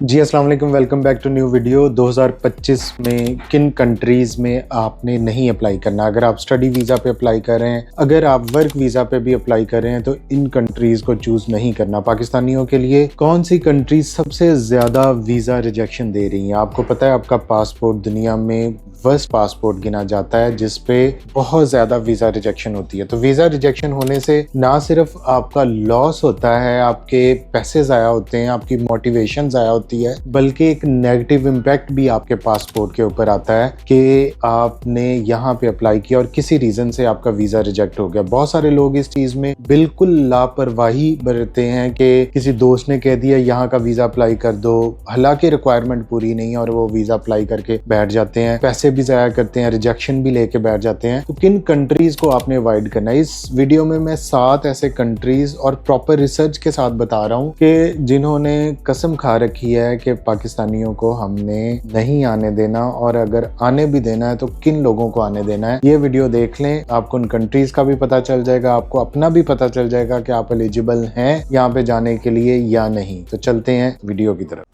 जी अस्सलाम वालेकुम, welcome back to new video. 2025 में किन कंट्रीज़ में आपने नहीं अप्लाई करना। अगर आप स्टडी वीज़ा पे अप्लाई कर रहे हैं, अगर आप वर्क वीज़ा पे भी अप्लाई कर रहे हैं तो इन कंट्रीज़ को चूज़ नहीं करना। पाकिस्तानियों के लिए कौन सी कंट्रीज सबसे ज़्यादा वीज़ा रिजेक्शन दे रही हैं? आपको पता है आपका पासपोर्ट दुनिया में वर्स्ट पासपोर्ट गिना जाता है जिस पे बहुत ज़्यादा वीज़ा रिजेक्शन होती है। तो वीज़ा रिजेक्शन होने से ना सिर्फ आपका लॉस होता है, आपके पैसे ज़ाया होते हैं, आपकी मोटिवेशन ज़ाया होती है, बल्कि एक नेगेटिव इम्पैक्ट भी आपके पासपोर्ट के ऊपर आता है कि आपने यहाँ पे अप्लाई किया और किसी रीज़न से आपका वीज़ा रिजेक्ट हो गया। बहुत सारे लोग इस चीज़ में बिल्कुल लापरवाही बरतते हैं कि किसी दोस्त ने कह दिया यहाँ का वीज़ा अप्लाई कर दो, हालांकि रिक्वायरमेंट पूरी नहीं है और वो वीज़ा अप्लाई करके बैठ जाते हैं, पैसे भी ज़ाया करते हैं, रिजेक्शन भी लेके बैठ जाते हैं। तो किन कंट्रीज को आपने अवॉइड करना है? इस वीडियो में मैं 7 ऐसे कंट्रीज और प्रॉपर रिसर्च के साथ बता रहा हूँ कि जिन्होंने कसम खा रखी है कि पाकिस्तानियों को हमने नहीं आने देना, और अगर आने भी देना है तो किन लोगों को आने देना है। ये वीडियो देख लें, आपको उन कंट्रीज का भी पता चल जाएगा, आपको अपना भी पता चल जाएगा कि आप एलिजिबल हैं यहाँ पे जाने के लिए या नहीं। तो चलते हैं वीडियो की तरफ।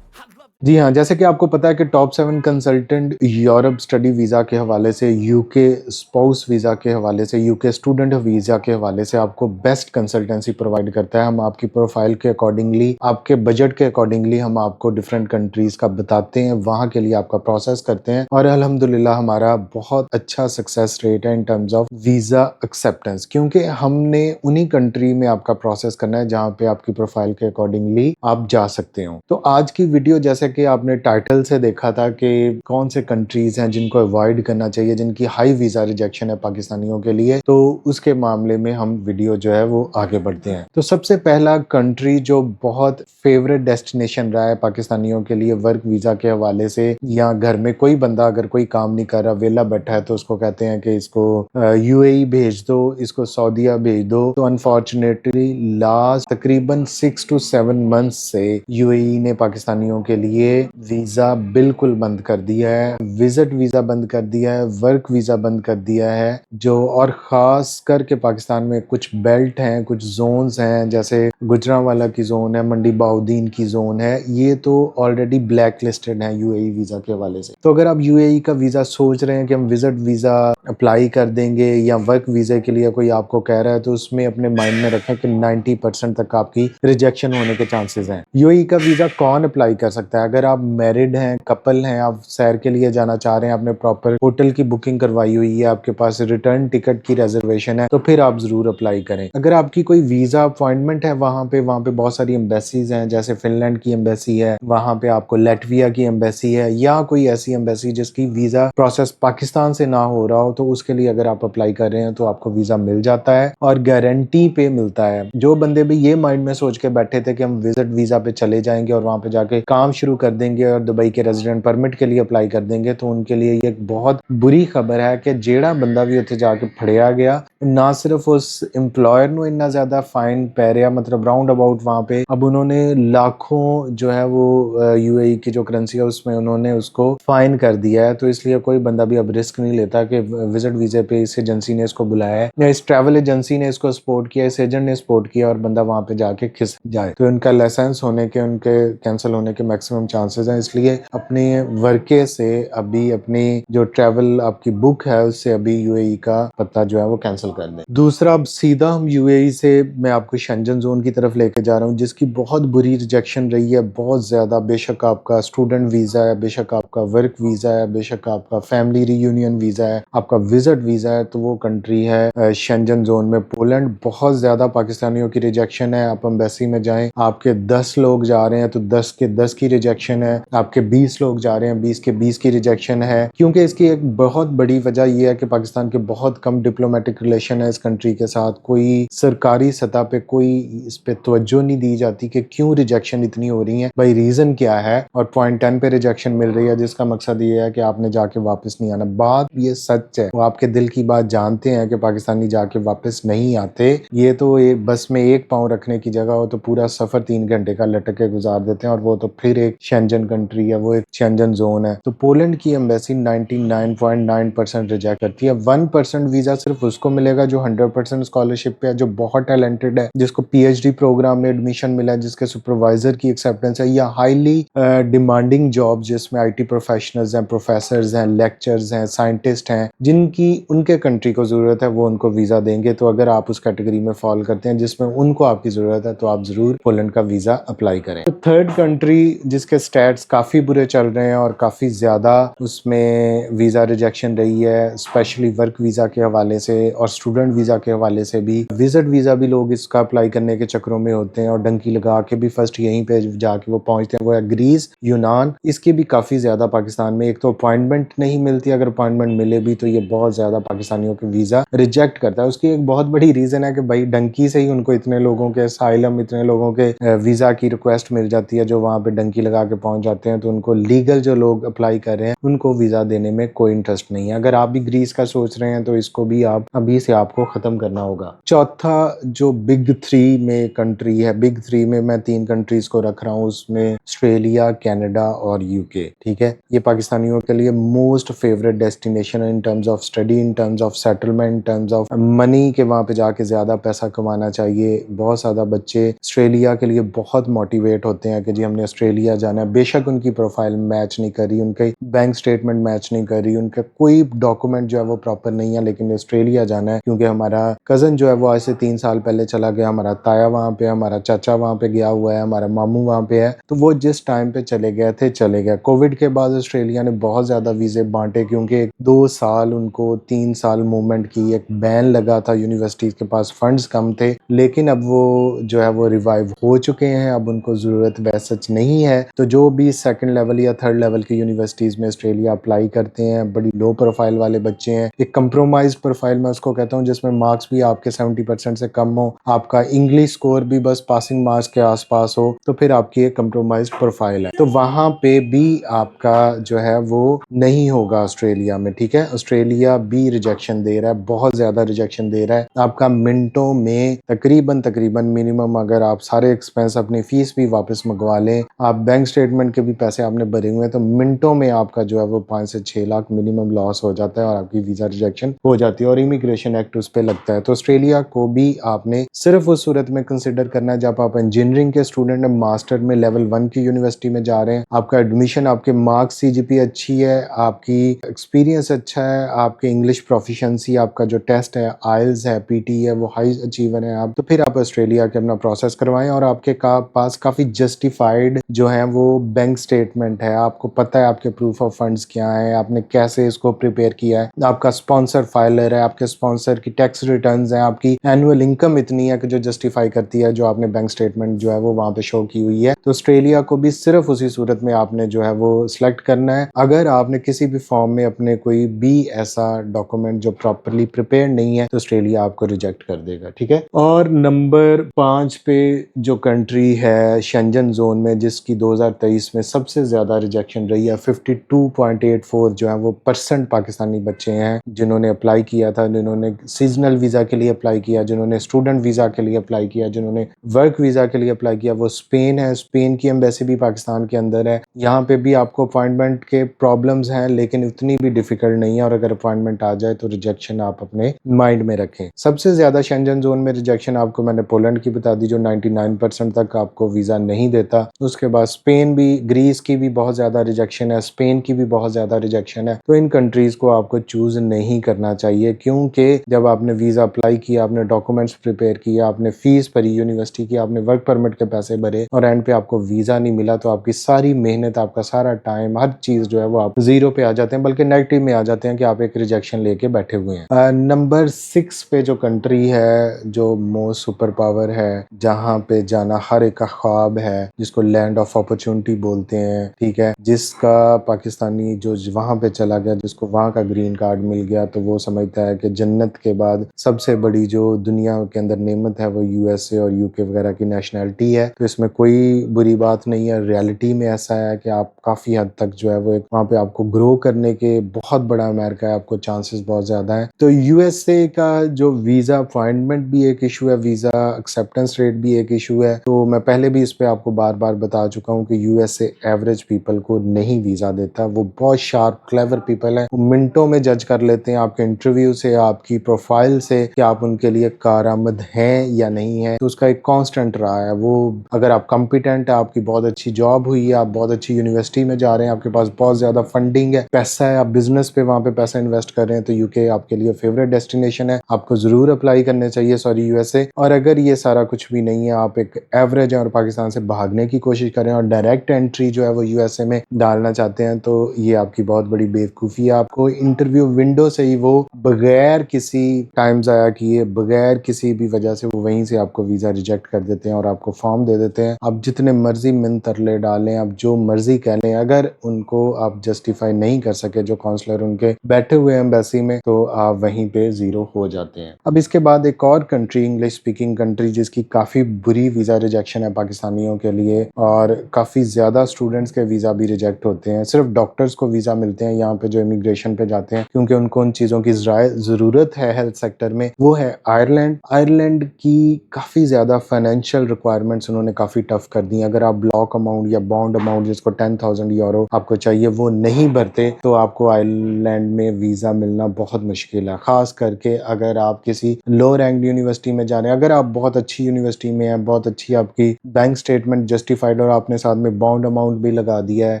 जी हाँ, जैसे कि आपको पता है कि top 7 consultant Europe study visa के हवाले से, यूके स्पाउस वीज़ा के हवाले से, यूके स्टूडेंट वीज़ा के हवाले से आपको बेस्ट कंसल्टेंसी प्रोवाइड करता है। हम आपकी प्रोफाइल के अकॉर्डिंगली, आपके बजट के अकॉर्डिंगली हम आपको डिफरेंट कंट्रीज़ का बताते हैं, वहाँ के लिए आपका प्रोसेस करते हैं और अल्हम्दुलिल्लाह हमारा बहुत अच्छा सक्सेस रेट है in terms of visa acceptance, क्योंकि हमने उन्हीं कंट्री में आपका प्रोसेस करना है जहाँ पे आपकी प्रोफाइल के अकॉर्डिंगली आप जा सकते हो। तो आज की वीडियो, जैसे कि आपने टाइटल से देखा था कि कौन से कंट्रीज हैं जिनको अवॉइड करना चाहिए, जिनकी हाई वीजा रिजेक्शन है पाकिस्तानियों के लिए, तो उसके मामले में हम वीडियो जो है वो आगे बढ़ते हैं। तो सबसे पहला कंट्री जो बहुत फेवरेट डेस्टिनेशन रहा है पाकिस्तानियों के लिए वर्क वीजा के हवाले से, या घर में कोई बंदा अगर कोई काम नहीं कर रहा, वेला बैठा है, तो उसको कहते हैं कि इसको यूएई भेज दो, इसको सऊदीया भेज दो। तो अनफॉर्चुनेटली लास्ट तकरीबन 6 to 7 मंथ से यूएई ने पाकिस्तानियों के लिए वीजा बिल्कुल बंद कर दिया है, विजिट वीजा बंद कर दिया है, वर्क वीजा बंद कर दिया है। जो और खास करके पाकिस्तान में कुछ बेल्ट हैं, कुछ जोन्स हैं, जैसे गुजरांवाला की जोन है, मंडी बाउद्दीन की जोन है, ये तो ऑलरेडी ब्लैक लिस्टेड है यूएई वीजा के हवाले से। तो अगर आप यूएई का वीजा सोच रहे हैं कि हम विजिट वीजा अप्लाई कर देंगे या वर्क वीजा के लिए कोई आपको कह रहा है, तो उसमें अपने माइंड में रखें कि 90% तक आपकी रिजेक्शन होने के चांसेस हैं। यूएई का वीजा कौन अप्लाई कर सकता है? अगर आप मैरिड हैं, कपल हैं, आप सैर के लिए जाना चाह रहे हैं, आपने प्रॉपर होटल की बुकिंग करवाई हुई है, आपके पास रिटर्न टिकट की रिजर्वेशन है, तो फिर आप जरूर अप्लाई करें। अगर आपकी कोई वीजा अपॉइंटमेंट है वहां पे बहुत सारी एम्बेसीज हैं, जैसे फिनलैंड की एम्बेसी है, वहां पे आपको लैटविया की एम्बेसी है, या कोई ऐसी एम्बेसी जिसकी वीजा प्रोसेस पाकिस्तान से ना हो रहा हो, तो उसके लिए अगर आप अप्लाई कर रहे हैं तो आपको वीजा मिल जाता है और गारंटी पे मिलता है। जो बंदे भी ये माइंड में सोच के बैठे थे कि हम विजिट वीजा पे चले जाएंगे और वहां पे जाके काम शुरू कर देंगे और दुबई के रेजिडेंट परमिट के लिए अप्लाई कर देंगे, तो उनके लिए ये एक बहुत बुरी खबर है कि जेड़ा बंदा भी उत्थे जाके फड़िया गया, ना सिर्फ उस एम्प्लॉयर नु इतना ज्यादा फाइन पै रहा, मतलब राउंड अबाउट वहां पे अब उन्होंने लाखों जो है वो यूएई की जो करेंसी है उसमें उन्होंने उसको फाइन कर दिया है। तो इसलिए कोई बंदा भी अब रिस्क नहीं लेता कि विजिट वीजे पे इस एजेंसी ने इसको बुलाया है या इस ट्रैवल एजेंसी ने इसको सपोर्ट किया, इस एजेंट ने सपोर्ट किया और बंदा वहां पे जाके खिस जाए, तो उनका लाइसेंस होने के, उनके कैंसिल होने के मैक्सिमम चांसेस हैं। इसलिए अपने वर्के से अभी अपनी जो ट्रैवल आपकी बुक है उससे अभी यूएई का पता जो है वो कैंसिल कर दें। दूसरा, अब सीधा हम यूएई से मैं आपको शेंजन जोन की तरफ लेके जा रहा हूँ, जिसकी बहुत बुरी रिजेक्शन रही है, बहुत ज्यादा। बेशक आपका स्टूडेंट वीजा है, बेशक आपका वर्क वीजा है, बेशक आपका फैमिली रियूनियन वीजा है, आपका विजिट वीजा है, तो वो कंट्री है शेंजन जोन में पोलैंड। बहुत ज्यादा पाकिस्तानियों की रिजेक्शन है। आप एम्बेसी में जाएं, आपके 10 लोग जा रहे हैं तो 10 के 10 की रिजेक्शन है, आपके 20 लोग जा रहे हैं 20 के 20 की रिजेक्शन है। क्योंकि इसकी एक बहुत बड़ी वजह यह है कि पाकिस्तान के बहुत कम डिप्लोमेटिक रिलेशन है इस कंट्री के साथ, कोई सरकारी सतह पे कोई इस पे तवज्जो नहीं दी जाती कि क्यों रिजेक्शन इतनी हो रही है, भाई रीजन क्या है, और पॉइंट 10 पे रिजेक्शन मिल रही है जिसका मकसद ये है कि आपने जाके वापस नहीं आना। बात ये सच है, वो आपके दिल की बात जानते हैं कि पाकिस्तानी जाके वापस नहीं आते। ये तो बस में एक पाँव रखने की जगह हो तो पूरा सफर 3 घंटे का लटक के गुजार देते हैं, और वो तो फिर एक शेंजन कंट्री है, वो एक शेंजन जोन है। तो पोलैंड की एम्बेसी 99.9% रिजेक्ट करती है। 1% वीजा सिर्फ उसको मिलेगा जो 100% स्कॉलरशिप पे है, जो बहुत टैलेंटेड है, जिसको पीएचडी प्रोग्राम में एडमिशन मिला है, जिसके सुपरवाइजर की एक्सेप्टेंस है, या हाईली डिमांडिंग जॉब जिसमें आईटी प्रोफेशनल्स हैं, प्रोफेसर्स हैं, लेक्चर्स हैं, साइंटिस्ट हैं, जिनकी उनके कंट्री को जरूरत है, वो उनको वीजा देंगे। तो अगर आप उस कैटेगरी में फॉल करते हैं जिसमें उनको आपकी जरूरत है, तो आप जरूर पोलैंड का वीजा अप्लाई करें। तो थर्ड कंट्री जिसके स्टैट्स काफी बुरे चल रहे हैं और काफी ज्यादा उसमें वीजा रिजेक्शन रही है, स्पेशली वर्क वीजा के हवाले से और स्टूडेंट वीजा के हवाले से भी, विजिट वीजा भी लोग इसका अप्लाई करने के चक्करों में होते हैं और डंकी लगा के भी फर्स्ट यहीं पे जाके वो पहुंचते हैं, वो है ग्रीस, यूनान। इसकी भी काफी ज्यादा पाकिस्तान में एक तो अपॉइंटमेंट नहीं मिलती, अगर अपॉइंटमेंट मिले भी तो ये बहुत ज्यादा पाकिस्तानियों के वीजा रिजेक्ट करता है। उसकी एक बहुत बड़ी रीजन है कि भाई डंकी से ही उनको इतने लोगों के असाइलम, इतने लोगों के वीजा की रिक्वेस्ट मिल जाती है जो वहां पे डंकी लगा के पहुंच जाते हैं। तो उनको लीगल जो लोग अप्लाई कर रहे हैं उनको वीजा देने में कोई इंटरेस्ट नहीं है। अगर आप भी ग्रीस का सोच रहे हैं तो इसको भी आप अभी से आपको खत्म करना होगा। चौथा जो बिग 3 में कंट्री है, बिग 3 में मैं 3 कंट्रीज को रख रहा हूँ, उसमें ऑस्ट्रेलिया, कनाडा और यूके। ठीक है, ये पाकिस्तानियों के लिए मोस्ट फेवरेट डेस्टिनेशन है in terms of study, in terms of settlement, in terms of money के वहां पे जाके ज्यादा पैसा कमाना चाहिए। बहुत ज्यादा बच्चे ऑस्ट्रेलिया के लिए बहुत मोटिवेट होते हैं कि जी हमने ऑस्ट्रेलिया जाना है। बेशक उनकी प्रोफाइल मैच नहीं कर रही, उनके बैंक स्टेटमेंट मैच नहीं कर रही, उनका कोई डॉक्यूमेंट जो है वो प्रॉपर नहीं है, लेकिन ऑस्ट्रेलिया जाना है क्योंकि हमारा कजन जो है वो आज से 3 साल पहले चला गया, हमारा ताया वहां पे, हमारा चाचा वहां पे गया हुआ है, हमारा मामू वहां पे है। तो वो जिस टाइम पे चले गए थे चले गए। कोविड के बाद ऑस्ट्रेलिया ने बहुत ज्यादा वीजे बांटे क्योंकि 2 साल उनको 3 साल मूवमेंट की एक बैन लगा था, यूनिवर्सिटीज के पास फंड्स कम थे, लेकिन अब वो जो है वो रिवाइव हो चुके हैं। अब उनको जरूरत वैसे सच नहीं है। तो जो भी सेकंड लेवल या थर्ड लेवल की यूनिवर्सिटीज में ऑस्ट्रेलिया अप्लाई करते हैं, बड़ी लो प्रोफाइल वाले बच्चे हैं, एक कंप्रोमाइज प्रोफाइल मैं उसको कहता हूँ जिसमें मार्क्स भी आपके 70% से कम हो, आपका इंग्लिश स्कोर भी बस पासिंग मार्क्स के आसपास हो, तो फिर आपकी एक कंप्रोमाइज प्रोफाइल है। तो वहां पे भी आपका जो है वो नहीं होगा ऑस्ट्रेलिया में। ठीक है, ऑस्ट्रेलिया भी रिजेक्शन दे रहा है, बहुत ज्यादा रिजेक्शन दे रहा है। आपका मिनटों में तकरीबन मिनिमम, अगर आप सारे एक्सपेंस अपनी फीस भी वापस मंगवा लें, आप बैंक स्टेटमेंट के भी पैसे आपने भरे हुए हैं, तो मिनटों में आपका जो है वो 5 से 6 लाख मिनिमम लॉस हो जाता है और आपकी वीजा रिजेक्शन हो जाती है और इमिग्रेशन एक्ट उस पर लगता है। तो ऑस्ट्रेलिया को भी आपने सिर्फ उस सूरत में कंसिडर करना है जब आप इंजीनियरिंग के स्टूडेंट, मास्टर में लेवल 1 की यूनिवर्सिटी में जा रहे हैं, आपका एडमिशन, आपके मार्क्स, सीजीपी अच्छी है, आपकी एक्सपीरियंस अच्छा है, आपके इंग्लिश प्रोफिशिएंसी, आपका जो टेस्ट है आइल्स है, पीटी है, वो हाई अचीवर है आप, तो फिर आप ऑस्ट्रेलिया के अपना प्रोसेस करवाएं और आपके पास काफी जस्टिफाइड जो है वो बैंक स्टेटमेंट है, आपको पता है आपके प्रूफ ऑफ फंड्स क्या है, आपने कैसे इसको प्रिपेयर किया है, आपका स्पॉन्सर फाइलर है, आपके स्पॉन्सर की टैक्स रिटर्न्स हैं, आपकी एनुअल इनकम इतनी है कि जो जस्टिफाई करती है जो आपने बैंक स्टेटमेंट जो है वो वहां पे शो की हुई है। तो ऑस्ट्रेलिया को भी सिर्फ उसी सूरत में आपने जो है वो सिलेक्ट करना है। अगर आपने किसी भी फॉर्म में अपने कोई भी ऐसा डॉक्यूमेंट जो प्रॉपरली प्रिपेयर नहीं है तो ऑस्ट्रेलिया आपको रिजेक्ट कर देगा। ठीक है, और नंबर 5 पे जो कंट्री है शेंजन जोन में, जिसकी 2023 में सबसे ज्यादा रिजेक्शन रही है, 52.84 जो है वो परसेंट पाकिस्तानी बच्चे हैं जिन्होंने अप्लाई किया था, जिन्होंने सीजनल वीजा के लिए अप्लाई किया, जिन्होंने स्टूडेंट वीजा के लिए अप्लाई किया, जिन्होंने वर्क वीजा के लिए अप्लाई किया, वो स्पेन है। स्पेन की एम्बेसी भी पाकिस्तान के अंदर है। यहाँ पे भी आपको अपॉइंटमेंट के प्रॉब्लम्स हैं लेकिन उतनी भी डिफिकल्ट नहीं है, और अगर अपॉइंटमेंट आ जाए तो रिजेक्शन आप अपने माइंड में रखें। सबसे ज्यादा शेंजन जोन में रिजेक्शन आपको मैंने पोलैंड की बता दी जो 99% तक आपको वीजा नहीं देता। उसके बाद स्पेन भी, ग्रीस की भी बहुत ज्यादा रिजेक्शन है, स्पेन की भी बहुत ज्यादा रिजेक्शन है। तो इन कंट्रीज को आपको चूज नहीं करना चाहिए क्योंकि जब आपने वीजा अप्लाई किया, आपने डॉक्यूमेंट्स प्रिपेयर किया, आपने फीस भरी यूनिवर्सिटी की, आपने वर्क परमिट के पैसे भरे और एंड पे आपको वीजा नहीं मिला, तो आपकी सारी मेहनत, आपका सारा टाइम, हर चीज जो है वो आप जीरो पे आ जाते हैं, बल्कि नेगेटिव में आ जाते हैं कि आप एक रिजेक्शन लेके बैठे हुए हैं। नंबर 6 पे जो कंट्री है जो मोस्ट सुपर पावर है, जहां पे जाना हर एक का ख्वाब है, जिसको लैंड ऑफ अपॉर्चुनिटी बोलते हैं। ठीक है, जिसका पाकिस्तानी जो वहां पे चला गया, जिसको वहां का ग्रीन कार्ड मिल गया, तो वो समझता है कि जन्नत के बाद सबसे बड़ी जो दुनिया के अंदर नेमत है वो यूएसए और यूके वगैरह की नेशनैलिटी है। तो इसमें कोई बुरी बात नहीं है। रियलिटी में ऐसा है कि आप काफी हद तक जो है वो वहाँ पे आपको ग्रो करने के, बहुत बड़ा अमेरिका है, आपको चांसेस बहुत ज्यादा है। तो यूएसए का जो वीजा अपॉइंटमेंट भी एक इशू है, वीजा एक्सेप्टेंस रेट भी एक इशू है। तो मैं पहले भी इस पे आपको बार बार बता चुका हूँ पे यूएसए एवरेज पीपल को नहीं वीज़ा देता। वो बहुत शार्प क्लेवर पीपल है, वो मिनटों में जज कर लेते हैं आपके इंटरव्यू से, आपकी प्रोफाइल से कि आप उनके लिए कारआमद हैं या नहीं है। तो उसका एक कांस्टेंट रहा है वो, अगर आप कॉम्पिटेंट है, आपकी बहुत अच्छी जॉब हुई है, आप बहुत अच्छी यूनिवर्सिटी में जा रहे हैं, आपके पास बहुत ज़्यादा फंडिंग है, पैसा है, आप बिजनेस पे वहाँ पे पैसा इन्वेस्ट कर रहे हैं, तो यूके आपके लिए फेवरेट डेस्टिनेशन है, आपको ज़रूर अप्लाई करने चाहिए यूएसए। और अगर ये सारा कुछ भी नहीं है, आप एक एवरेज है और पाकिस्तान से भागने की कोशिश करें और डायरेक्ट एंट्री जो है वो यूएसए में डालना चाहते हैं, तो ये आपकी बहुत बड़ी बेवकूफ़ी है। आपको इंटरव्यू विंडो से ही वो बगैर किसी टाइम ज़ाया किए, बगैर किसी भी वजह से वो वहीं से आपको वीज़ा रिजेक्ट कर देते हैं और आपको फॉर्म दे देते हैं। आप जितने मर्जी मिन तरले डालें, आप जो मर्जी कह लें, अगर उनको आप जस्टिफाई नहीं कर सके जो काउंसलर उनके बैठे हुए एम्बेसी में, तो आप वहीं पे ज़ीरो हो जाते हैं। अब इसके बाद एक और कंट्री, इंग्लिश स्पीकिंग कंट्री, जिसकी काफ़ी बुरी वीज़ा रिजेक्शन है पाकिस्तानियों के लिए और काफ़ी ज़्यादा स्टूडेंट्स के वीज़ा भी रिजेक्ट होते हैं। सिर्फ डॉक्टर्स को वीज़ा मिलते हैं यहाँ पे जो इमिग्रेशन पे जाते हैं, क्योंकि उनको उन चीज़ों की ज़रूरत है हेल्थ सेक्टर में। वो है आयरलैंड। आयरलैंड की काफ़ी ज़्यादा फाइनेंशियल रिक्वायरमेंट्स उन्होंने काफ़ी टफ कर दी। अगर आप ब्लॉक अमाउंट या बॉन्ड अमाउंट जिसको 10,000 यूरो आपको चाहिए वो नहीं भरते, तो आपको आयरलैंड में वीज़ा मिलना बहुत मुश्किल है। ख़ास करके अगर आप किसी लो रैंक यूनिवर्सिटी में जा रहे हैं, अगर आप बहुत अच्छी यूनिवर्सिटी में हैं, बहुत अच्छी आपकी बैंक स्टेटमेंट जस्टिफाइड और आपने साथ में बॉन्ड अमाउंट भी लगा दिया है,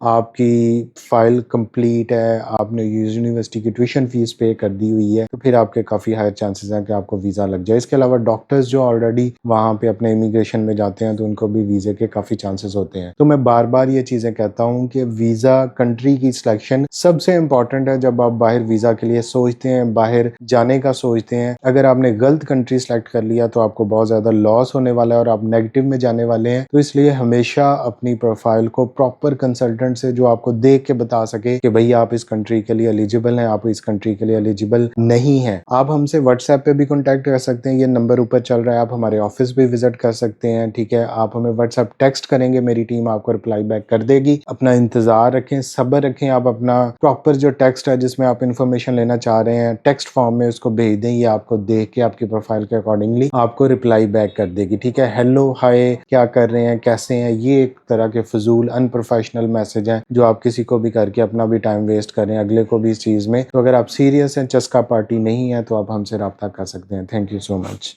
आपकी फाइल कंप्लीट है, आपने यूनिवर्सिटी की ट्यूशन फीस पे कर दी हुई है, तो फिर आपके काफ़ी हायर चांसेस हैं कि आपको वीज़ा लग जाए। इसके अलावा डॉक्टर्स जो ऑलरेडी वहाँ पे अपने इमिग्रेशन में जाते हैं, तो उनको भी वीज़े के काफ़ी चांसेस होते हैं। तो मैं बार बार ये चीज़ें कहता हूँ कि वीज़ा कंट्री की सिलेक्शन सबसे इंपॉर्टेंट है। जब आप बाहर वीज़ा के लिए सोचते हैं, बाहर जाने का सोचते हैं, अगर आपने गलत कंट्री सेलेक्ट कर लिया तो आपको बहुत ज़्यादा लॉस होने वाला है और आप नेगेटिव में जाने वाले हैं। तो इसलिए हमेशा अपनी प्रोफाइल को प्रॉपर कंसल्टेंट से, जो आपको देख के बता सके कि भाई आप इस कंट्री के लिए एलिजिबल हैं, आप इस कंट्री के लिए एलिजिबल नहीं हैं। आप हमसे व्हाट्सएप पे भी कॉन्टैक्ट कर सकते हैं, ये नंबर ऊपर चल रहा है। आप हमारे ऑफिस भी विजिट कर सकते हैं, ठीक है। आप हमें व्हाट्सएप टेक्स्ट करेंगे, मेरी टीम आपको रिप्लाई बैक कर देगी। अपना इंतजार रखें, सब्र रखें। आप अपना प्रॉपर जो टेक्स्ट है जिसमें आप इन्फॉर्मेशन लेना चाह रहे हैं, टेक्स्ट फॉर्म में उसको भेज दें, ये आपको देख के आपकी प्रोफाइल के अकॉर्डिंगली आपको रिप्लाई बैक कर देगी, ठीक है। हेलो, हाय, क्या कर रहे हैं, कैसे हैं, ये एक तरह के फजूल अनप्रोफेशनल मैसेज हैं जो आप किसी को भी करके अपना भी टाइम वेस्ट करें, अगले को भी इस चीज़ में। तो अगर आप सीरियस हैं, चस्का पार्टी नहीं है, तो आप हमसे रब्ता कर सकते हैं। Thank you so much.